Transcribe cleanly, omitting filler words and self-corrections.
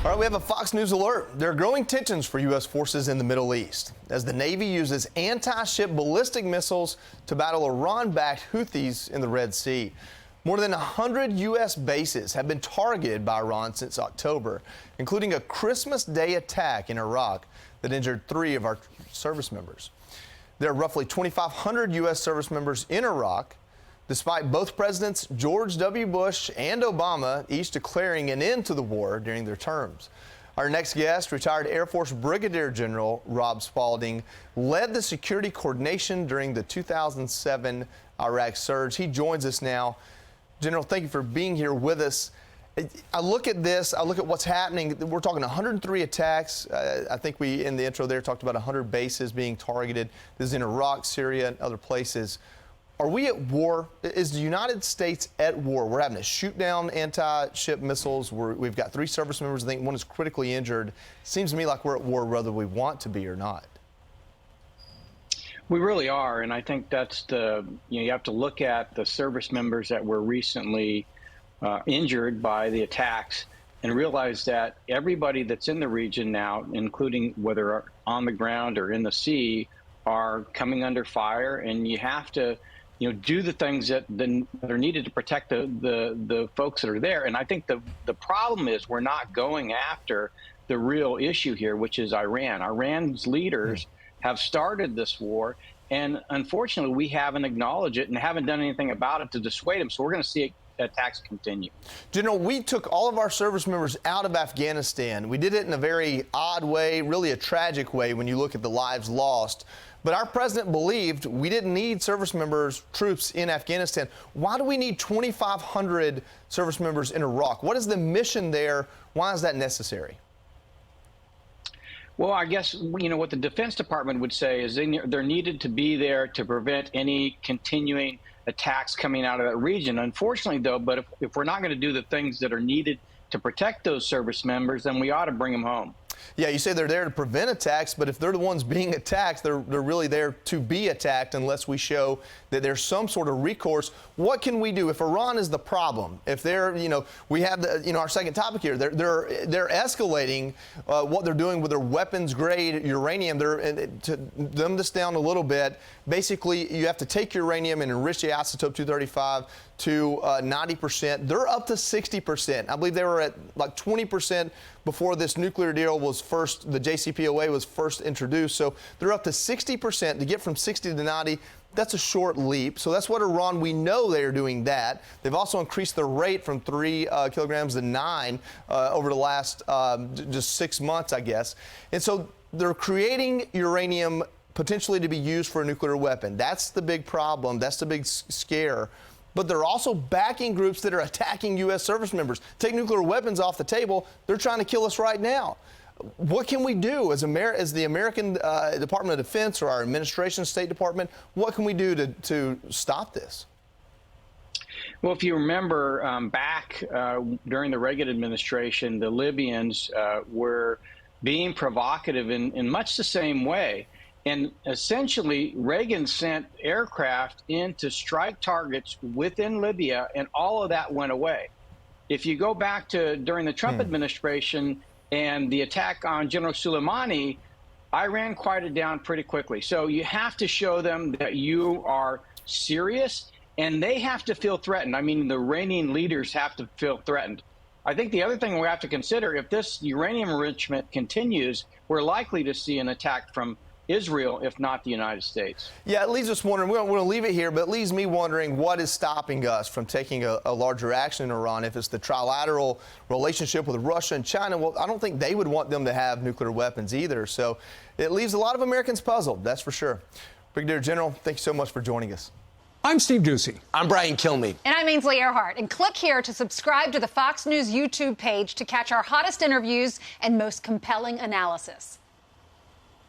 All right, we have a Fox News alert. There are growing tensions for U.S. forces in the Middle East as the Navy uses anti-ship ballistic missiles to battle Iran-backed Houthis in the Red Sea. More than 100 U.S. bases have been targeted by Iran since October, including a Christmas Day attack in Iraq that injured 3 of our service members. There are roughly 2,500 U.S. service members in Iraq, despite both Presidents George W. Bush and Obama each declaring an end to the war during their terms. Our next guest, retired Air Force Brigadier General Rob Spalding, led the security coordination during the 2007 Iraq surge. He joins us now. General, thank you for being here with us. I look at this, I look at what's happening. We're talking 103 attacks. I think we, in the intro there, talked about 100 bases being targeted. This is in Iraq, Syria, and other places. Are we at war? Is the United States at war? We're having to shoot down anti-ship missiles. We've got 3 service members. I think 1 is critically injured. Seems to me like we're at war whether we want to be or not. We really are, and I think that's you have to look at the service members that were recently injured by the attacks and realize that everybody that's in the region now, including whether on the ground or in the sea, are coming under fire, and you have to do the things that are needed to protect the folks that are there. And I think the problem is we're not going after the real issue here, which is Iran. Iran's leaders have started this war, and unfortunately, we haven't acknowledged it and haven't done anything about it to dissuade them. So we're going to see attacks continue. General, we took all of our service members out of Afghanistan. We did it in a very odd way, really a tragic way when you look at the lives lost. But our president believed we didn't need service members, troops in Afghanistan. Why do we need 2,500 service members in Iraq? What is the mission there? Why is that necessary? Well, I guess, what the Defense Department would say is they're needed to be there to prevent any continuing attacks coming out of that region. Unfortunately, though, but if we're not going to do the things that are needed to protect those service members, then we ought to bring them home. Yeah, you say they're there to prevent attacks, but if they're the ones being attacked, they're really there to be attacked unless we show that there's some sort of recourse. What can we do if Iran is the problem? If they're, we have our second topic here. They're escalating what they're doing with their weapons-grade uranium. To dumb this down a little bit, basically you have to take uranium and enrich the isotope 235 to 90%. They're up to 60%. I believe they were at like 20% before this nuclear deal was the JCPOA was first introduced. So they're up to 60%. To get from 60 to 90, that's a short leap. So that's what Iran, we know they are doing that. They've also increased their rate from 3 kilograms to 9 over the last just 6 months, I guess. And so they're creating uranium potentially to be used for a nuclear weapon. That's the big problem. That's the big scare. But they're also backing groups that are attacking U.S. service members. Take nuclear weapons off the table. They're trying to kill us right now. What can we do as the American Department of Defense or our administration, State Department? What can we do to stop this? Well, if you remember back during the Reagan administration, the Libyans were being provocative in much the same way. And essentially, Reagan sent aircraft in to strike targets within Libya, and all of that went away. If you go back to during the Trump administration and the attack on General Soleimani, Iran quieted down pretty quickly. So you have to show them that you are serious, and they have to feel threatened. I mean, the Iranian leaders have to feel threatened. I think the other thing we have to consider, if this uranium enrichment continues, we're likely to see an attack from Israel, if not the United States. Yeah, it leaves us wondering, we don't want to leave it here, but it leaves me wondering what is stopping us from taking a larger action in Iran. If it's the trilateral relationship with Russia and China, well, I don't think they would want them to have nuclear weapons either. So it leaves a lot of Americans puzzled, that's for sure. Brigadier General, thank you so much for joining us. I'm Steve Ducey. I'm Brian Kilmeade. And I'm Ainsley Earhart. And click here to subscribe to the Fox News YouTube page to catch our hottest interviews and most compelling analysis.